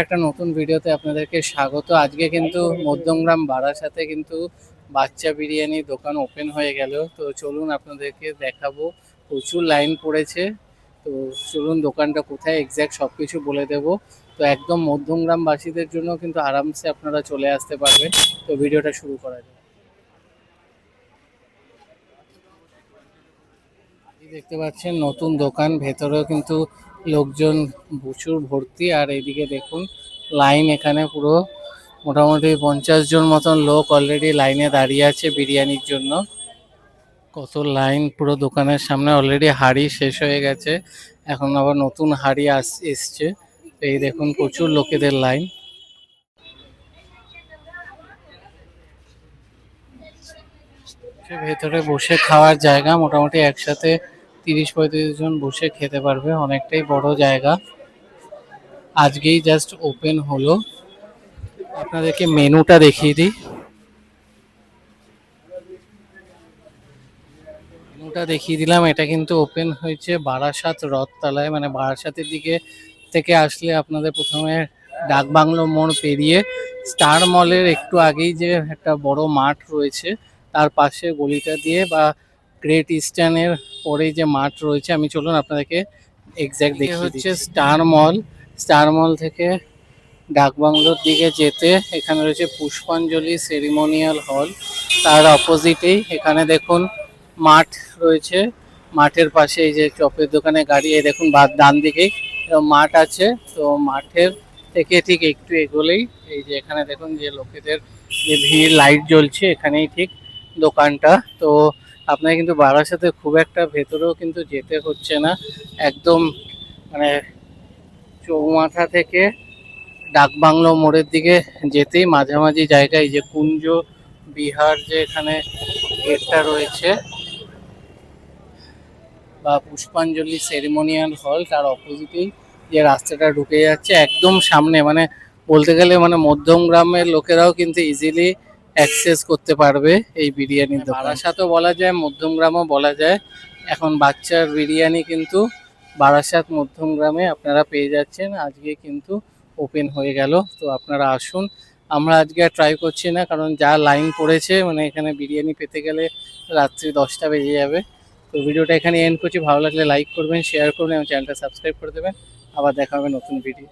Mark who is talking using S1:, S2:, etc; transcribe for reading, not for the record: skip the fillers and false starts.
S1: একটা নতুন ভিডিওতে আপনাদেরকে স্বাগত। আজকে কিন্তু মধ্যমগ্রাম বারাসাতে কিন্তু বাচ্চা বিরিয়ানির দোকান ওপেন হয়ে গেল। তো চলুন আপনাদেরকে দেখাবো। প্রচুর লাইন পড়েছে। তো চলুন দোকানটা কোথায় এক্স্যাক্ট সব কিছু বলে দেবো। তো একদম মধ্যমগ্রামবাসীদের জন্য কিন্তু আরামসে আপনারা চলে আসতে পারবেন। তো ভিডিওটা শুরু করা যাক। দেখতে পাচ্ছেন নতুন দোকান, ভেতরেও কিন্তু লোকজন প্রচুর ভর্তি। আর এইদিকে দেখুন লাইন, এখানে পুরো মোটামুটি 50 জন মতন লোক অলরেডি লাইনে দাঁড়িয়ে আছে বিরিয়ানির জন্য। কত লাইন পুরো দোকানের সামনে। অলরেডি হাঁড়ি শেষ হয়ে গেছে, এখন আবার নতুন হাঁড়ি এসছে। তো এই দেখুন প্রচুর লোকেদের লাইন। ভেতরে বসে খাওয়ার জায়গা, মোটামুটি একসাথে 30-35 জন বসে খেতে পারবে, অনেকটাই বড় জায়গা। আজকেই জাস্ট ওপেন হলো। আপনাদেরকে মেনুটা দেখিয়ে দিই। মেনুটা দেখিয়ে দিলাম। এটা কিন্তু ওপেন হয়েছে বারাসাত রথতলায়, মানে বারাসাতের দিকে থেকে আসলে আপনাদের প্রথমে ডাকবাংলো মোড় পেরিয়ে স্টার মলের একটু আগেই যে একটা বড় মাঠ রয়েছে তার পাশে গলিটা দিয়ে বা গ্রেট ইস্টার্নের পরেই যে মাঠ রয়েছে, আমি চলুন আপনাদেরকে এক্স্যাক্ট দেখিয়ে হচ্ছে স্টার মল। স্টার মল থেকে ডাকবাংলোর দিকে যেতে এখানে রয়েছে পুষ্পাঞ্জলি সেরিমোনিয়াল হল। তার অপোজিটেই এখানে দেখুন মাঠ রয়েছে। মাঠের পাশে এই যে চপের দোকানে গাড়ি, এই দেখুন ডান দিকেই মাঠ আছে। তো মাঠের থেকে ঠিক একটু এগোলেই এই যে এখানে দেখুন যে লোকেদের যে ভিড়, লাইট জ্বলছে, এখানেই ঠিক দোকানটা। তো আপনার কিন্তু বারাসাতে খুব একটা ভেতরেও কিন্তু যেতে হচ্ছে না, একদম মানে চৌমাথা থেকে ডাকবাংলো মোড়ের দিকে যেতেই মাঝামাঝি জায়গায় যে কুঞ্জ বিহার যে এখানে গেটটা রয়েছে বা পুষ্পাঞ্জলি সেরিমোনিয়াল হল, তার অপোজিটেই যে রাস্তাটা ঢুকে যাচ্ছে একদম সামনে, মানে বলতে গেলে মানে মধ্যমগ্রামের লোকেরাও কিন্তু ইজিলি অ্যাক্সেস করতে পারবে এই বিরিয়ানির দোকান। বারাসাতও বলা যায়, মধ্যমগ্রামও বলা যায়। এখন বাচ্চার বিরিয়ানি কিন্তু বারাসাত মধ্যমগ্রামে আপনারা পেয়ে যাচ্ছেন। আজকে কিন্তু ওপেন হয়ে গেল। তো আপনারা আসুন। আমরা আজকে আর ট্রাই করছি না, কারণ যা লাইন পড়েছে, মানে এখানে বিরিয়ানি পেতে গেলে রাত্রি 10টা বেজে যাবে। তো ভিডিওটা এখানে এন্ড করছি। ভালো লাগলে লাইক করবেন, শেয়ার করবেন এবং চ্যানেলটা সাবস্ক্রাইব করে দেবেন। আবার দেখা হবে নতুন ভিডিও।